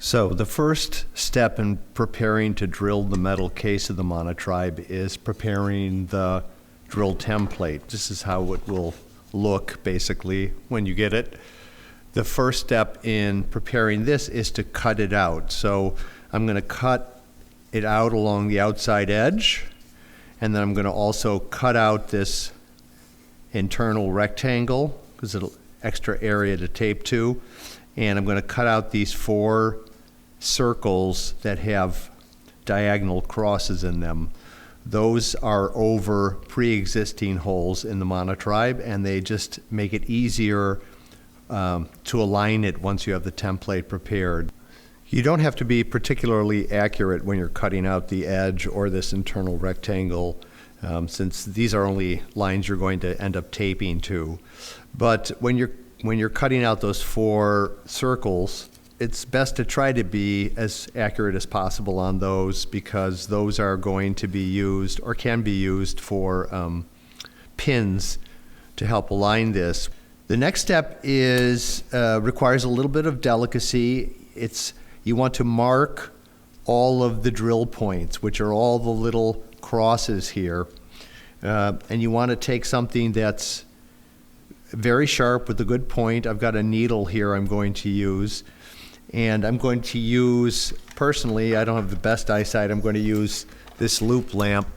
So the first step in preparing to drill the metal case of the Monotribe is preparing the drill template. This is how it will look basically when you get it. The first step in preparing this is to cut it out. So I'm going to cut it out along the outside edge, and then I'm going to also cut out this internal rectangle because it'll extra area to tape to, and I'm going to cut out these 4 circles that have diagonal crosses in them. Those are over pre-existing holes in the Monotribe, and they just make it easier to align it once you have the template prepared. You don't have to be particularly accurate when you're cutting out the edge or this internal rectangle, since these are only lines you're going to end up taping to. But when you're cutting out those 4 circles, it's best to try to be as accurate as possible on those, because those are going to be used or can be used for pins to help align this. The next step is requires a little bit of delicacy. You want to mark all of the drill points, which are all the little crosses here, and you want to take something that's very sharp with a good point. I've got a needle here I'm going to use. And I'm going to use, personally, I don't have the best eyesight, I'm going to use this loop lamp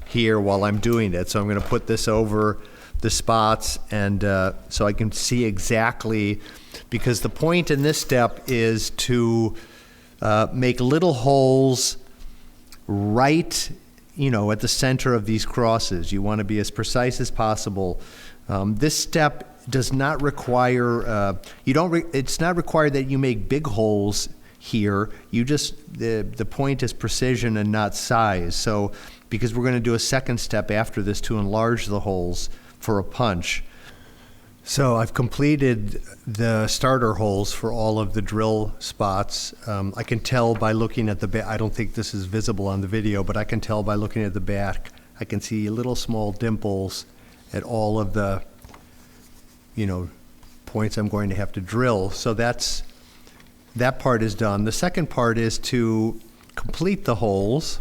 here while I'm doing it. So I'm going to put this over the spots, and so I can see exactly, because the point in this step is to make little holes right, at the center of these crosses. You want to be as precise as possible. This step does not require, it's not required that you make big holes here. The point is precision and not size. So, because we're going to do a second step after this to enlarge the holes for a punch. So I've completed the starter holes for all of the drill spots. I can tell by looking at the back. I don't think this is visible on the video, but I can tell by looking at the back. I can see little small dimples at all of the points I'm going to have to drill. So that part is done. The second part is to complete the holes.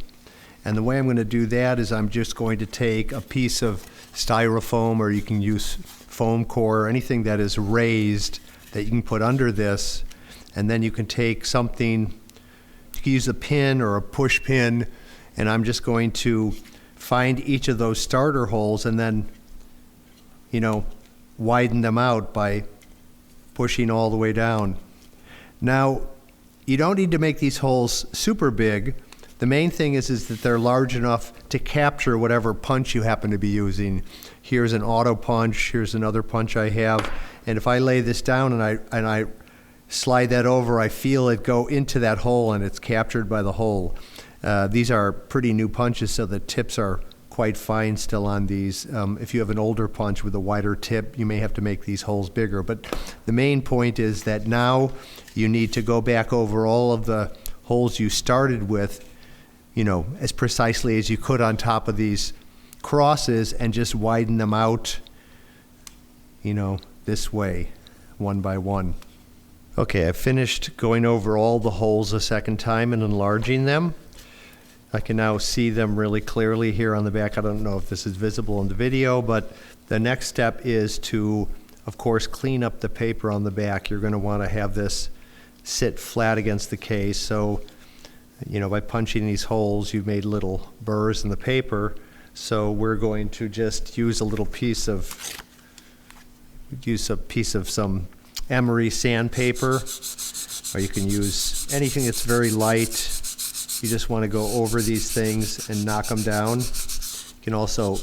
And the way I'm going to do that is I'm just going to take a piece of styrofoam, or you can use foam core, or anything that is raised that you can put under this. And then you can take something, you can use a pin or a push pin, and I'm just going to find each of those starter holes and then, widen them out by pushing all the way down. Now, you don't need to make these holes super big. The main thing is that they're large enough to capture whatever punch you happen to be using. Here's an auto punch, here's another punch I have, and if I lay this down and I slide that over, I feel it go into that hole and it's captured by the hole. These are pretty new punches, so the tips are quite fine still on these. If you have an older punch with a wider tip, you may have to make these holes bigger. But the main point is that now you need to go back over all of the holes you started with, as precisely as you could on top of these crosses, and just widen them out, this way, one by one. Okay, I've finished going over all the holes a second time and enlarging them. I can now see them really clearly here on the back. I don't know if this is visible in the video, but the next step is to, of course, clean up the paper on the back. You're going to want to have this sit flat against the case. So, by punching these holes, you've made little burrs in the paper. So we're going to just use a little piece of some emery sandpaper, or you can use anything that's very light. You just want to go over these things and knock them down. You can also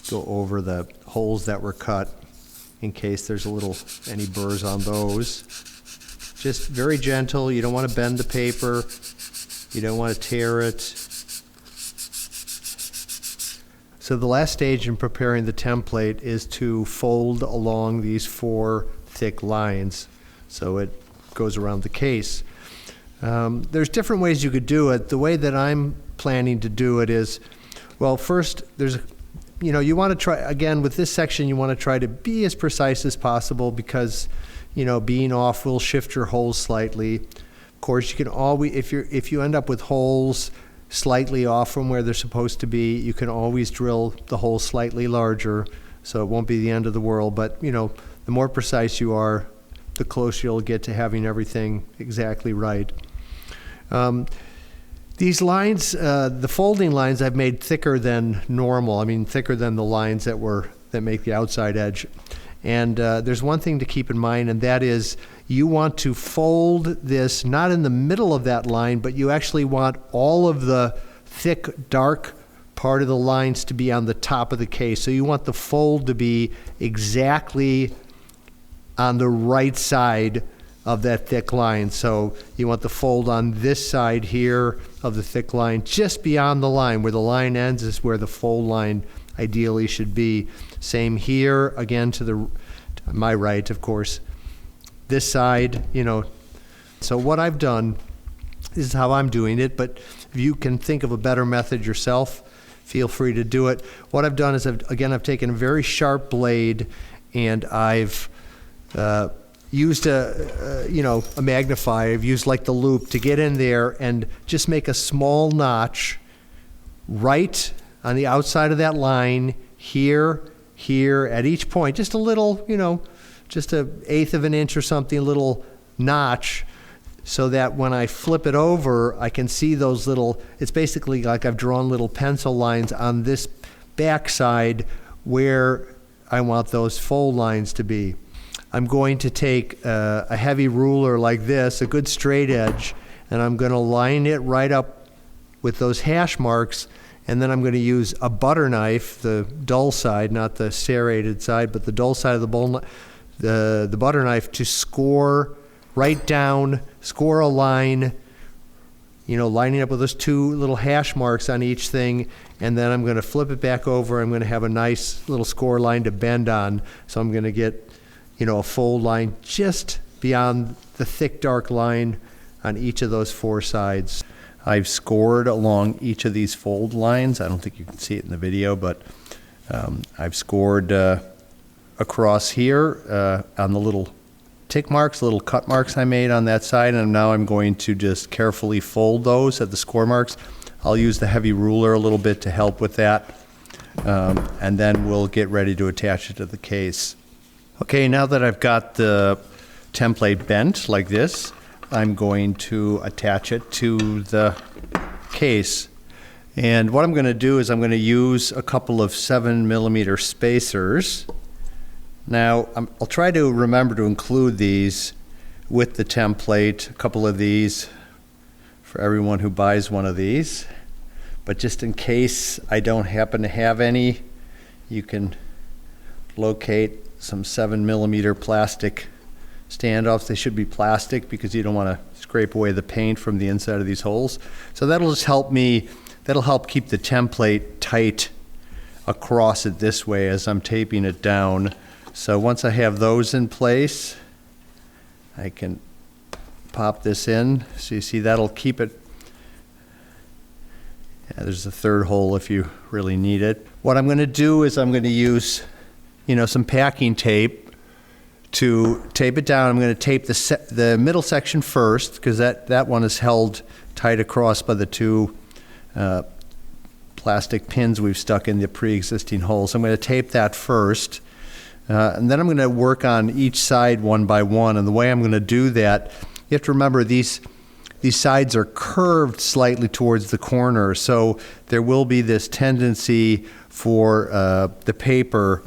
go over the holes that were cut in case there's any burrs on those. Just very gentle. You don't want to bend the paper. You don't want to tear it. So the last stage in preparing the template is to fold along these 4 thick lines so it goes around the case. There's different ways you could do it. The way that I'm planning to do it is, well, first you want to try, again, with this section, you want to try to be as precise as possible, because being off will shift your holes slightly. Of course, you can always, if you end up with holes slightly off from where they're supposed to be, you can always drill the hole slightly larger, so it won't be the end of the world. But the more precise you are, the closer you'll get to having everything exactly right. These lines, the folding lines, I've made thicker than normal. I mean, thicker than the lines that make the outside edge. And there's one thing to keep in mind, and that is you want to fold this not in the middle of that line, but you actually want all of the thick, dark part of the lines to be on the top of the case. So you want the fold to be exactly on the right side of that thick line. So you want the fold on this side here of the thick line, just beyond the line. Where the line ends is where the fold line ideally should be. Same here, again to my right, of course. This side, So what I've done, this is how I'm doing it, but if you can think of a better method yourself, feel free to do it. What I've done is, I've taken a very sharp blade, and I've used a magnifier. I've used like the loop to get in there and just make a small notch right on the outside of that line, here, at each point, just a little, just 1/8 of an inch or something, a little notch, so that when I flip it over, I can see those little, it's basically like I've drawn little pencil lines on this back side where I want those fold lines to be. I'm going to take a heavy ruler like this, a good straight edge, and I'm going to line it right up with those hash marks, and then I'm going to use a butter knife, the dull side, not the serrated side, but the dull side of the butter knife, to score right down, score a line, lining up with those two little hash marks on each thing, and then I'm going to flip it back over. I'm going to have a nice little score line to bend on, so I'm going to get a fold line just beyond the thick dark line on each of those 4 sides. I've scored along each of these fold lines. I don't think you can see it in the video, but I've scored across here on the little tick marks, little cut marks I made on that side, and now I'm going to just carefully fold those at the score marks. I'll use the heavy ruler a little bit to help with that, and then we'll get ready to attach it to the case. Okay, now that I've got the template bent like this, I'm going to attach it to the case. And what I'm going to do is I'm going to use a couple of 7mm spacers. Now, I'll try to remember to include these with the template, a couple of these for everyone who buys one of these. But just in case I don't happen to have any, you can locate some 7mm plastic standoffs. They should be plastic because you don't want to scrape away the paint from the inside of these holes. So that'll just help me, that'll help keep the template tight across it this way as I'm taping it down. So once I have those in place, I can pop this in. So you see that'll keep it. Yeah, there's a third hole if you really need it. What I'm going to do is I'm going to use some packing tape to tape it down. I'm going to tape the middle section first, because that one is held tight across by the 2 plastic pins we've stuck in the pre-existing holes. So I'm going to tape that first, and then I'm going to work on each side one by one. And the way I'm going to do that, you have to remember these sides are curved slightly towards the corner, so there will be this tendency for the paper.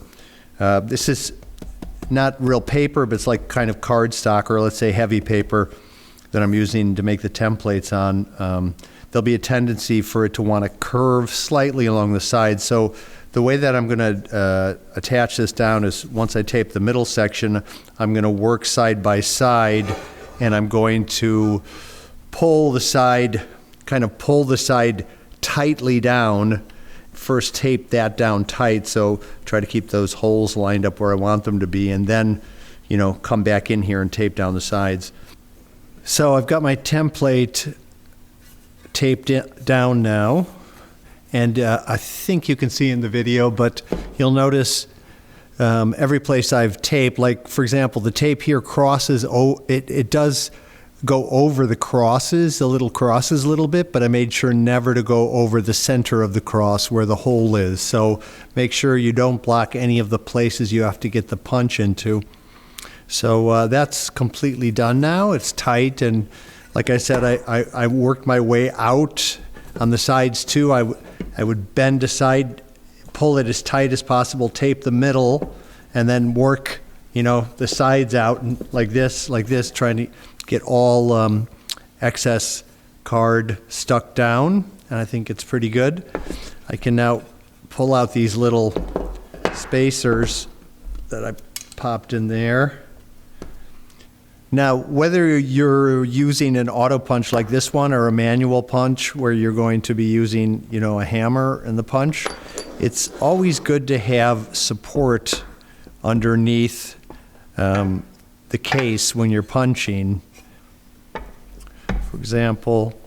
This is not real paper, but it's like kind of cardstock, or let's say heavy paper that I'm using to make the templates on. There'll be a tendency for it to want to curve slightly along the sides. So the way that I'm going to attach this down is, once I tape the middle section, I'm going to work side by side, and I'm going to pull the side tightly down. First tape that down tight, so try to keep those holes lined up where I want them to be, and then come back in here and tape down the sides. So I've got my template taped down now, and I think you can see in the video, but you'll notice every place I've taped, like for example, the tape here crosses, it does go over the crosses, the little crosses a little bit, but I made sure never to go over the center of the cross where the hole is. So make sure you don't block any of the places you have to get the punch into. So that's completely done now. It's tight, and like I said, I worked my way out on the sides too. I would bend a side, pull it as tight as possible, tape the middle, and then work, the sides out and like this, trying to get all excess card stuck down, and I think it's pretty good. I can now pull out these little spacers that I popped in there. Now, whether you're using an auto punch like this one or a manual punch where you're going to be using, a hammer in the punch, it's always good to have support underneath the case when you're punching. For example,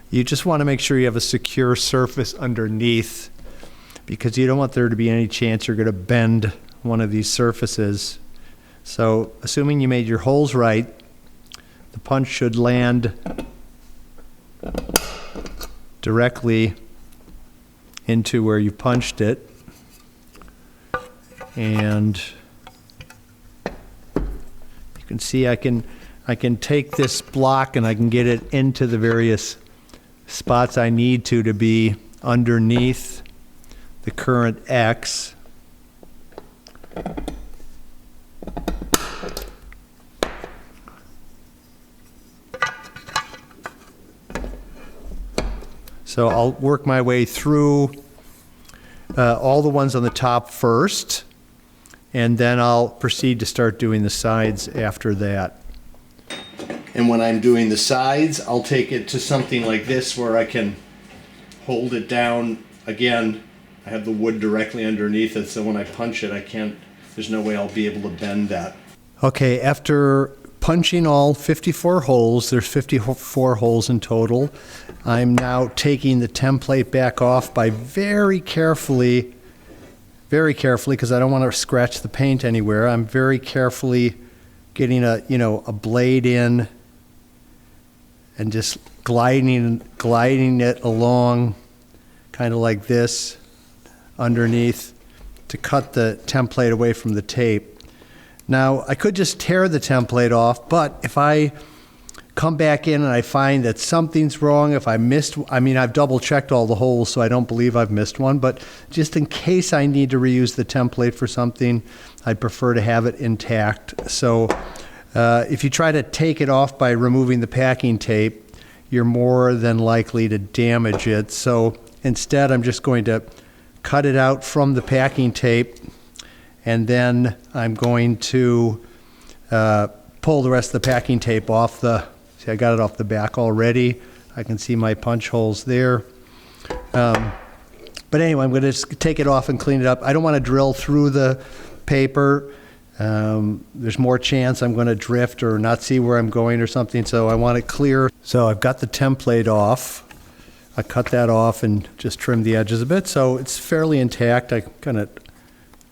you just want to make sure you have a secure surface underneath, because you don't want there to be any chance you're going to bend one of these surfaces. So assuming you made your holes right, the punch should land directly into where you punched it. And you can see I can take this block and I can get it into the various spots I need to be underneath the current X. So I'll work my way through all the ones on the top first, and then I'll proceed to start doing the sides after that. And when I'm doing the sides, I'll take it to something like this where I can hold it down. Again, I have the wood directly underneath it, so when I punch it, there's no way I'll be able to bend that. Okay, after punching all 54 holes, there's 54 holes in total, I'm now taking the template back off by very carefully, because I don't want to scratch the paint anywhere, I'm very carefully getting a blade in and just gliding it along kind of like this underneath to cut the template away from the tape. Now, I could just tear the template off, but if I come back in and I find that something's wrong, if I missed, I've double checked all the holes, so I don't believe I've missed one, but just in case I need to reuse the template for something, I'd prefer to have it intact. So if you try to take it off by removing the packing tape, you're more than likely to damage it. So instead, I'm just going to cut it out from the packing tape, and then I'm going to pull the rest of the packing tape off see, I got it off the back already. I can see my punch holes there. But anyway, I'm going to just take it off and clean it up. I don't want to drill through the paper. There's more chance I'm going to drift or not see where I'm going or something, so I want it clear. So I've got the template off. I cut that off and just trimmed the edges a bit, so it's fairly intact. I kind of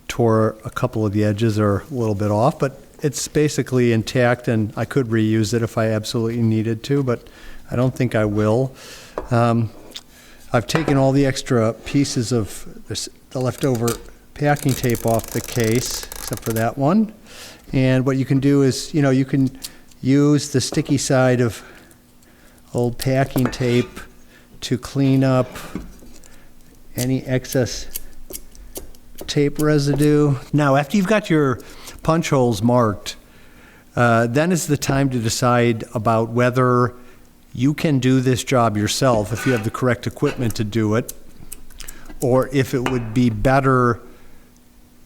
tore a couple of the edges or a little bit off, but it's basically intact, and I could reuse it if I absolutely needed to, but I don't think I will. I've taken all the extra pieces of the leftover packing tape off the case, except for that one. And what you can do is, you can use the sticky side of old packing tape to clean up any excess tape residue. Now, after you've got your punch holes marked, then is the time to decide about whether you can do this job yourself if you have the correct equipment to do it, or if it would be better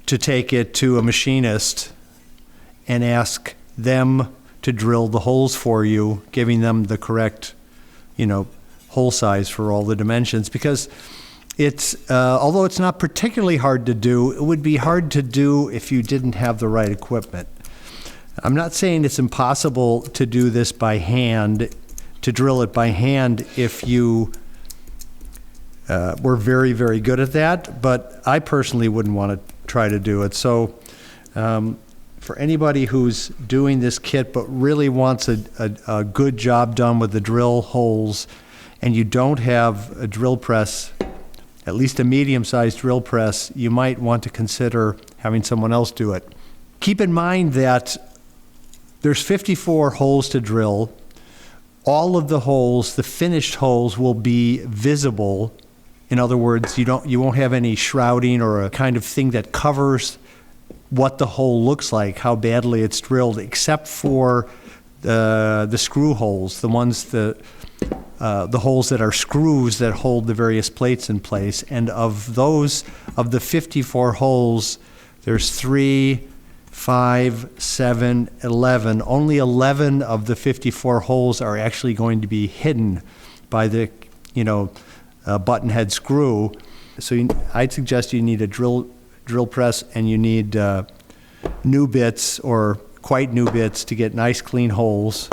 to take it to a machinist and ask them to drill the holes for you, giving them the correct, hole size for all the dimensions. Because it's, although it's not particularly hard to do, it would be hard to do if you didn't have the right equipment. I'm not saying it's impossible to do this by hand, to drill it by hand if you were very, very good at that, but I personally wouldn't want to try to do it. So for anybody who's doing this kit but really wants a good job done with the drill holes, and you don't have a drill press, at least a medium-sized drill press, you might want to consider having someone else do it. Keep in mind that there's 54 holes to drill. All of the holes, the finished holes, will be visible. In other words, you won't have any shrouding or a kind of thing that covers what the hole looks like, how badly it's drilled, except for the screw holes, the ones the holes that are screws that hold the various plates in place. And of the 54 holes, there's 3, 5, 7, 11. Only 11 of the 54 holes are actually going to be hidden by the, button head screw. So I'd suggest you need a drill press, and you need new bits or quite new bits to get nice clean holes.